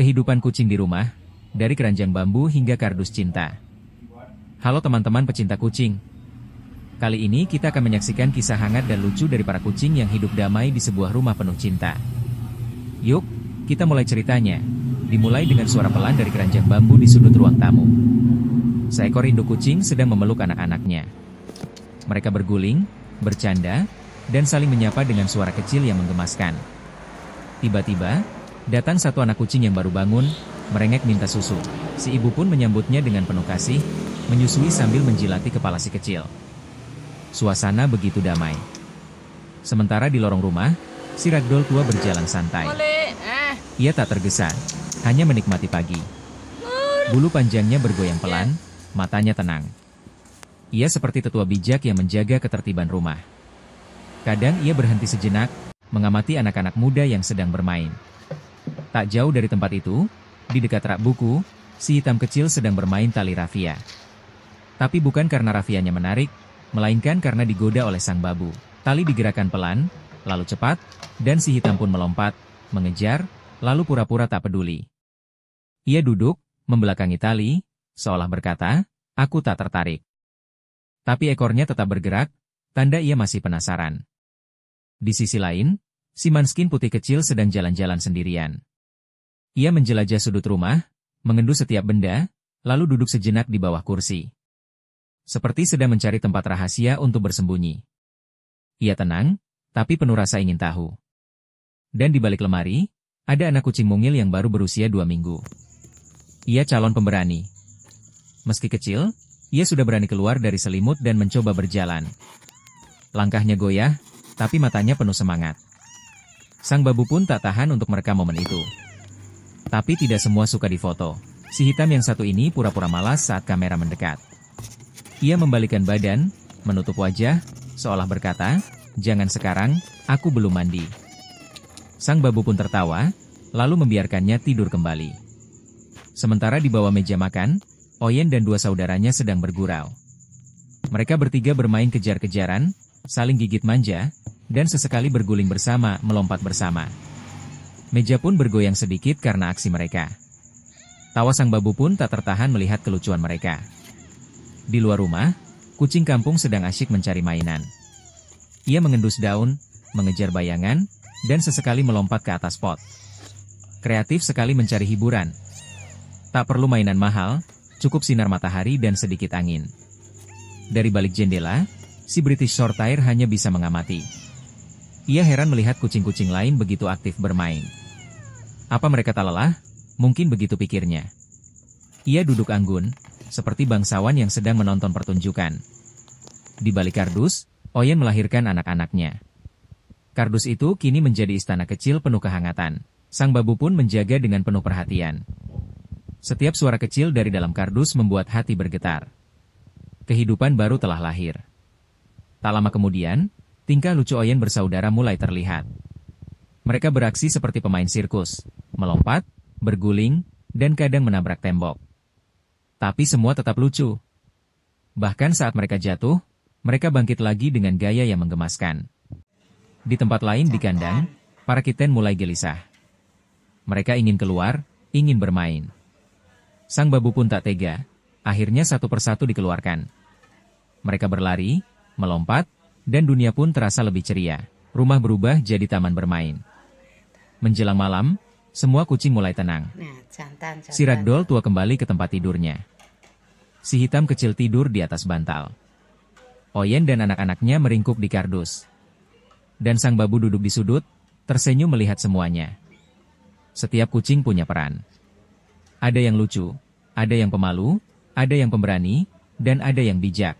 Kehidupan kucing di rumah, dari keranjang bambu hingga kardus cinta. Halo teman-teman pecinta kucing. Kali ini kita akan menyaksikan kisah hangat dan lucu dari para kucing yang hidup damai di sebuah rumah penuh cinta. Yuk, kita mulai ceritanya. Dimulai dengan suara pelan dari keranjang bambu di sudut ruang tamu. Seekor induk kucing sedang memeluk anak-anaknya. Mereka berguling, bercanda, dan saling menyapa dengan suara kecil yang menggemaskan. Tiba-tiba, datang satu anak kucing yang baru bangun, merengek minta susu. Si ibu pun menyambutnya dengan penuh kasih, menyusui sambil menjilati kepala si kecil. Suasana begitu damai. Sementara di lorong rumah, si ragdoll tua berjalan santai. Ia tak tergesa, hanya menikmati pagi. Bulu panjangnya bergoyang pelan, matanya tenang. Ia seperti tetua bijak yang menjaga ketertiban rumah. Kadang ia berhenti sejenak, mengamati anak-anak muda yang sedang bermain. Tak jauh dari tempat itu, di dekat rak buku, si hitam kecil sedang bermain tali rafia. Tapi bukan karena rafianya menarik, melainkan karena digoda oleh sang babu. Tali digerakkan pelan, lalu cepat, dan si hitam pun melompat, mengejar, lalu pura-pura tak peduli. Ia duduk, membelakangi tali, seolah berkata, "Aku tak tertarik." Tapi ekornya tetap bergerak, tanda ia masih penasaran. Di sisi lain, si Manskin putih kecil sedang jalan-jalan sendirian. Ia menjelajah sudut rumah, mengendu setiap benda, lalu duduk sejenak di bawah kursi. Seperti sedang mencari tempat rahasia untuk bersembunyi. Ia tenang, tapi penuh rasa ingin tahu. Dan di balik lemari, ada anak kucing mungil yang baru berusia 2 minggu. Ia calon pemberani. Meski kecil, ia sudah berani keluar dari selimut dan mencoba berjalan. Langkahnya goyah, tapi matanya penuh semangat. Sang babu pun tak tahan untuk merekam momen itu. Tapi tidak semua suka difoto. Si hitam yang satu ini pura-pura malas saat kamera mendekat. Ia membalikkan badan, menutup wajah, seolah berkata, "Jangan sekarang, aku belum mandi." Sang babu pun tertawa, lalu membiarkannya tidur kembali. Sementara di bawah meja makan, Oyen dan 2 saudaranya sedang bergurau. Mereka bertiga bermain kejar-kejaran, saling gigit manja, dan sesekali berguling bersama, melompat bersama. Meja pun bergoyang sedikit karena aksi mereka. Tawa sang babu pun tak tertahan melihat kelucuan mereka. Di luar rumah, kucing kampung sedang asyik mencari mainan. Ia mengendus daun, mengejar bayangan, dan sesekali melompat ke atas pot. Kreatif sekali mencari hiburan. Tak perlu mainan mahal, cukup sinar matahari dan sedikit angin. Dari balik jendela, si British Shorthair hanya bisa mengamati. Ia heran melihat kucing-kucing lain begitu aktif bermain. Apa mereka tak lelah? Mungkin begitu pikirnya. Ia duduk anggun, seperti bangsawan yang sedang menonton pertunjukan. Di balik kardus, Oyen melahirkan anak-anaknya. Kardus itu kini menjadi istana kecil penuh kehangatan. Sang babu pun menjaga dengan penuh perhatian. Setiap suara kecil dari dalam kardus membuat hati bergetar. Kehidupan baru telah lahir. Tak lama kemudian, tingkah lucu Oyen bersaudara mulai terlihat. Mereka beraksi seperti pemain sirkus, melompat, berguling, dan kadang menabrak tembok. Tapi semua tetap lucu. Bahkan saat mereka jatuh, mereka bangkit lagi dengan gaya yang menggemaskan. Di tempat lain di kandang, para kitten mulai gelisah. Mereka ingin keluar, ingin bermain. Sang babu pun tak tega, akhirnya satu persatu dikeluarkan. Mereka berlari, melompat, dan dunia pun terasa lebih ceria. Rumah berubah jadi taman bermain. Menjelang malam, semua kucing mulai tenang. Si ragdoll tua kembali ke tempat tidurnya. Si hitam kecil tidur di atas bantal. Oyen dan anak-anaknya meringkuk di kardus. Dan sang babu duduk di sudut, tersenyum melihat semuanya. Setiap kucing punya peran. Ada yang lucu, ada yang pemalu, ada yang pemberani, dan ada yang bijak.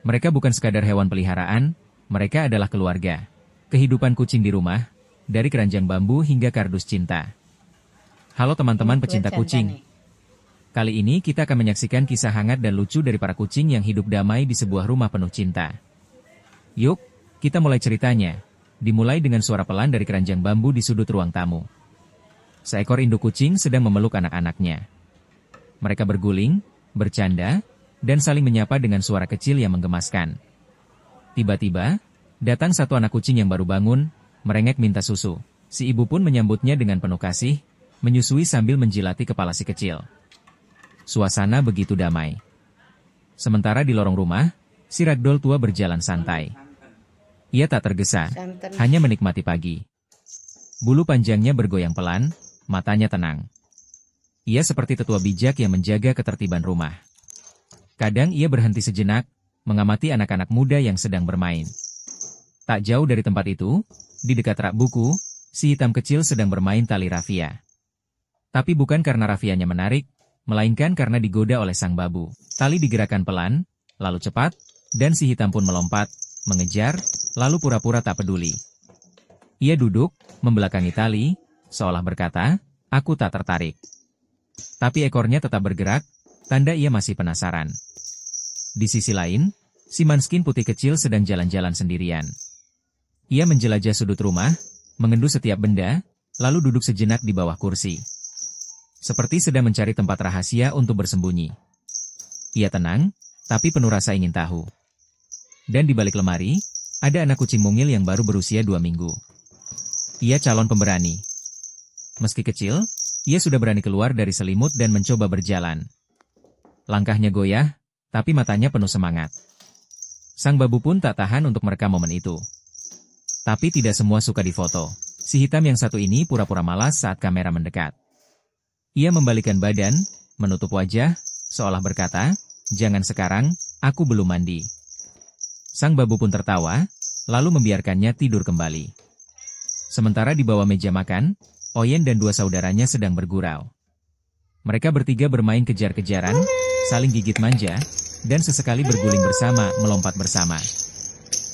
Mereka bukan sekadar hewan peliharaan, mereka adalah keluarga. Kehidupan kucing di rumah, dari keranjang bambu hingga kardus cinta. Halo teman-teman pecinta kucing. Kali ini kita akan menyaksikan kisah hangat dan lucu dari para kucing yang hidup damai di sebuah rumah penuh cinta. Yuk, kita mulai ceritanya. Dimulai dengan suara pelan dari keranjang bambu di sudut ruang tamu. Seekor induk kucing sedang memeluk anak-anaknya. Mereka berguling, bercanda, dan saling menyapa dengan suara kecil yang menggemaskan. Tiba-tiba, datang satu anak kucing yang baru bangun, merengek minta susu. Si ibu pun menyambutnya dengan penuh kasih, menyusui sambil menjilati kepala si kecil. Suasana begitu damai. Sementara di lorong rumah, si ragdoll tua berjalan santai. Ia tak tergesa, hanya menikmati pagi. Bulu panjangnya bergoyang pelan, matanya tenang. Ia seperti tetua bijak yang menjaga ketertiban rumah. Kadang ia berhenti sejenak, mengamati anak-anak muda yang sedang bermain. Tak jauh dari tempat itu, di dekat rak buku, si hitam kecil sedang bermain tali rafia. Tapi bukan karena rafianya menarik, melainkan karena digoda oleh sang babu. Tali digerakkan pelan, lalu cepat, dan si hitam pun melompat, mengejar, lalu pura-pura tak peduli. Ia duduk, membelakangi tali, seolah berkata, "Aku tak tertarik." Tapi ekornya tetap bergerak, tanda ia masih penasaran. Di sisi lain, si Manskin putih kecil sedang jalan-jalan sendirian. Ia menjelajah sudut rumah, mengendus setiap benda, lalu duduk sejenak di bawah kursi. Seperti sedang mencari tempat rahasia untuk bersembunyi. Ia tenang, tapi penuh rasa ingin tahu. Dan di balik lemari, ada anak kucing mungil yang baru berusia 2 minggu. Ia calon pemberani. Meski kecil, ia sudah berani keluar dari selimut dan mencoba berjalan. Langkahnya goyah, tapi matanya penuh semangat. Sang babu pun tak tahan untuk merekam momen itu. Tapi tidak semua suka difoto. Si hitam yang satu ini pura-pura malas saat kamera mendekat. Ia membalikkan badan, menutup wajah, seolah berkata, "Jangan sekarang, aku belum mandi." Sang babu pun tertawa, lalu membiarkannya tidur kembali. Sementara di bawah meja makan, Oyen dan 2 saudaranya sedang bergurau. Mereka bertiga bermain kejar-kejaran, saling gigit manja, dan sesekali berguling bersama, melompat bersama.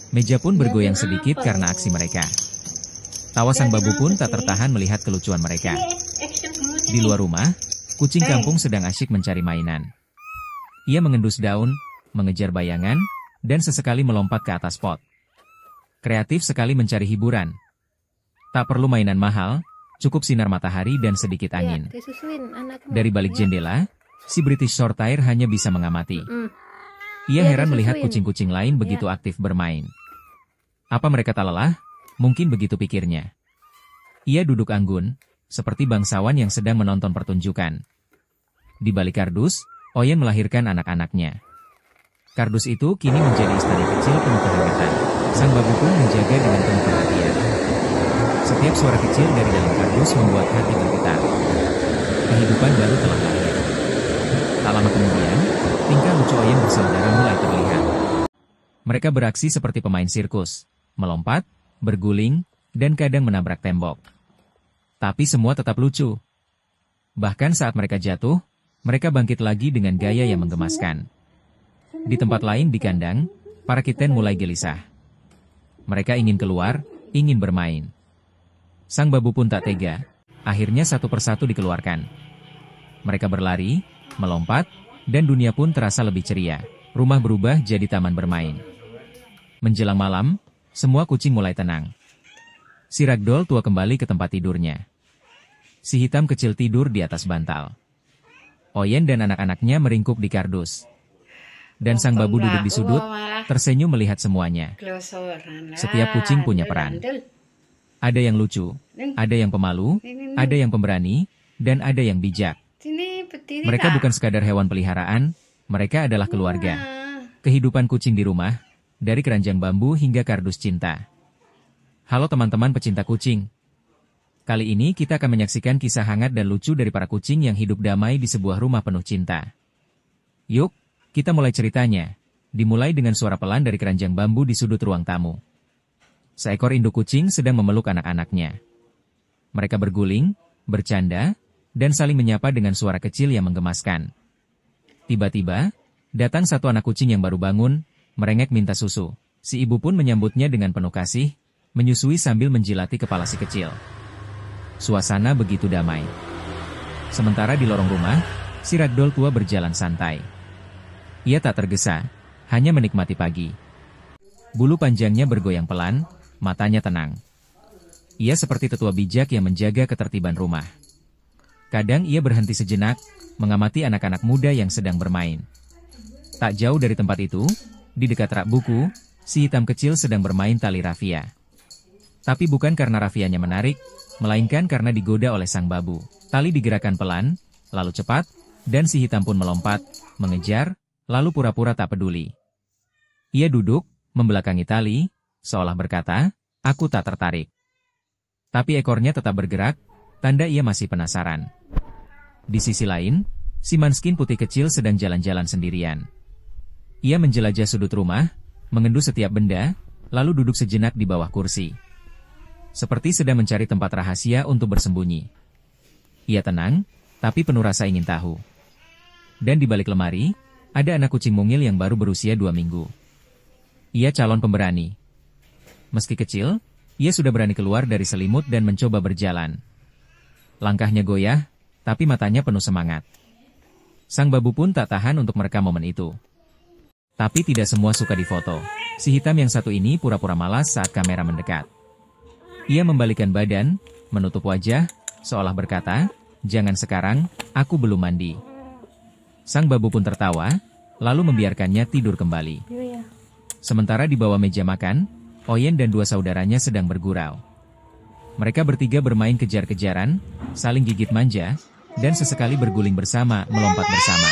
Meja pun bergoyang sedikit karena aksi mereka. Tawa sang babu pun tak tertahan melihat kelucuan mereka. Di luar rumah, kucing kampung sedang asyik mencari mainan. Ia mengendus daun, mengejar bayangan, dan sesekali melompat ke atas pot. Kreatif sekali mencari hiburan. Tak perlu mainan mahal, cukup sinar matahari dan sedikit angin. Dari balik jendela, si British Shorthair hanya bisa mengamati. Ia heran melihat kucing-kucing lain begitu aktif bermain. Apa mereka tak lelah? Mungkin begitu pikirnya. Ia duduk anggun, seperti bangsawan yang sedang menonton pertunjukan. Di balik kardus, Oyen melahirkan anak-anaknya. Kardus itu kini menjadi istana kecil penuh kehangatan. Sang babu pun menjaga dengan penuh perhatian. Setiap suara kecil dari dalam kardus membuat hati bergetar. Kehidupan baru telah lahir. Tak lama kemudian, tingkah lucu Oyen bersaudara mulai terlihat. Mereka beraksi seperti pemain sirkus, melompat, berguling, dan kadang menabrak tembok. Tapi semua tetap lucu. Bahkan saat mereka jatuh, mereka bangkit lagi dengan gaya yang menggemaskan. Di tempat lain di kandang, para kitten mulai gelisah. Mereka ingin keluar, ingin bermain. Sang babu pun tak tega, akhirnya satu persatu dikeluarkan. Mereka berlari, melompat, dan dunia pun terasa lebih ceria. Rumah berubah jadi taman bermain. Menjelang malam, semua kucing mulai tenang. Si ragdoll tua kembali ke tempat tidurnya. Si hitam kecil tidur di atas bantal. Oyen dan anak-anaknya meringkuk di kardus. Dan sang babu duduk di sudut, tersenyum melihat semuanya. Setiap kucing punya peran. Ada yang lucu, ada yang pemalu, ada yang pemberani, dan ada yang bijak. Mereka bukan sekadar hewan peliharaan, mereka adalah keluarga. Kehidupan kucing di rumah, dari keranjang bambu hingga kardus cinta. Halo teman-teman pecinta kucing. Kali ini kita akan menyaksikan kisah hangat dan lucu dari para kucing yang hidup damai di sebuah rumah penuh cinta. Yuk, kita mulai ceritanya. Dimulai dengan suara pelan dari keranjang bambu di sudut ruang tamu. Seekor induk kucing sedang memeluk anak-anaknya. Mereka berguling, bercanda, dan saling menyapa dengan suara kecil yang menggemaskan. Tiba-tiba, datang satu anak kucing yang baru bangun, merengek minta susu. Si ibu pun menyambutnya dengan penuh kasih, menyusui sambil menjilati kepala si kecil. Suasana begitu damai. Sementara di lorong rumah, si ragdoll tua berjalan santai. Ia tak tergesa, hanya menikmati pagi. Bulu panjangnya bergoyang pelan, matanya tenang. Ia seperti tetua bijak yang menjaga ketertiban rumah. Kadang ia berhenti sejenak, mengamati anak-anak muda yang sedang bermain. Tak jauh dari tempat itu, di dekat rak buku, si hitam kecil sedang bermain tali rafia. Tapi bukan karena rafianya menarik, melainkan karena digoda oleh sang babu. Tali digerakkan pelan, lalu cepat, dan si hitam pun melompat, mengejar, lalu pura-pura tak peduli. Ia duduk, membelakangi tali, seolah berkata, "Aku tak tertarik." Tapi ekornya tetap bergerak, tanda ia masih penasaran. Di sisi lain, si Manskin putih kecil sedang jalan-jalan sendirian. Ia menjelajah sudut rumah, mengendu setiap benda, lalu duduk sejenak di bawah kursi. Seperti sedang mencari tempat rahasia untuk bersembunyi. Ia tenang, tapi penuh rasa ingin tahu. Dan di balik lemari, ada anak kucing mungil yang baru berusia 2 minggu. Ia calon pemberani. Meski kecil, ia sudah berani keluar dari selimut dan mencoba berjalan. Langkahnya goyah, tapi matanya penuh semangat. Sang babu pun tak tahan untuk merekam momen itu. Tapi tidak semua suka difoto. Si hitam yang satu ini pura-pura malas saat kamera mendekat. Ia membalikkan badan, menutup wajah, seolah berkata, "Jangan sekarang, aku belum mandi." Sang babu pun tertawa, lalu membiarkannya tidur kembali. Sementara di bawah meja makan, Oyen dan 2 saudaranya sedang bergurau. Mereka bertiga bermain kejar-kejaran, saling gigit manja, dan sesekali berguling bersama, melompat bersama.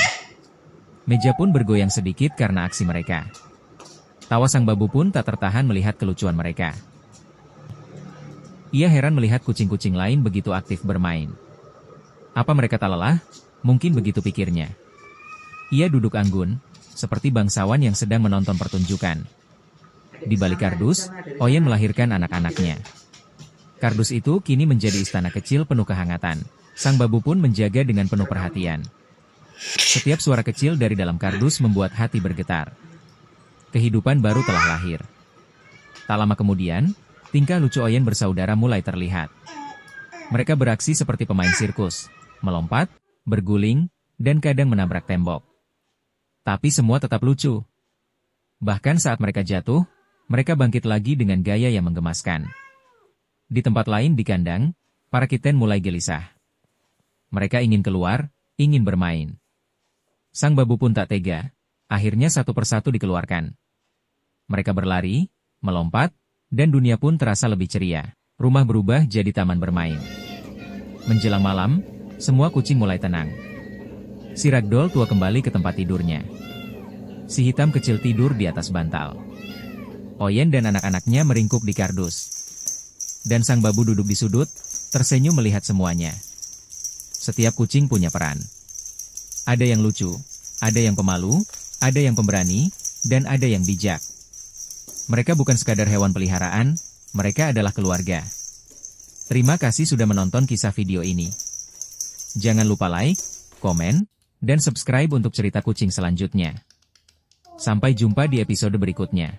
Meja pun bergoyang sedikit karena aksi mereka. Tawa sang babu pun tak tertahan melihat kelucuan mereka. Ia heran melihat kucing-kucing lain begitu aktif bermain. Apa mereka tak lelah? Mungkin begitu pikirnya. Ia duduk anggun, seperti bangsawan yang sedang menonton pertunjukan. Di balik kardus, Oyen melahirkan anak-anaknya. Kardus itu kini menjadi istana kecil penuh kehangatan. Sang babu pun menjaga dengan penuh perhatian. Setiap suara kecil dari dalam kardus membuat hati bergetar. Kehidupan baru telah lahir. Tak lama kemudian, tingkah lucu Oyen bersaudara mulai terlihat. Mereka beraksi seperti pemain sirkus, melompat, berguling, dan kadang menabrak tembok. Tapi semua tetap lucu. Bahkan saat mereka jatuh, mereka bangkit lagi dengan gaya yang menggemaskan. Di tempat lain di kandang, para kitten mulai gelisah. Mereka ingin keluar, ingin bermain. Sang babu pun tak tega, akhirnya satu persatu dikeluarkan. Mereka berlari, melompat, dan dunia pun terasa lebih ceria. Rumah berubah jadi taman bermain. Menjelang malam, semua kucing mulai tenang. Si ragdoll tua kembali ke tempat tidurnya. Si hitam kecil tidur di atas bantal. Oyen dan anak-anaknya meringkuk di kardus. Dan sang babu duduk di sudut, tersenyum melihat semuanya. Setiap kucing punya peran. Ada yang lucu, ada yang pemalu, ada yang pemberani, dan ada yang bijak. Mereka bukan sekadar hewan peliharaan, mereka adalah keluarga. Terima kasih sudah menonton kisah video ini. Jangan lupa like, komen, dan subscribe untuk cerita kucing selanjutnya. Sampai jumpa di episode berikutnya.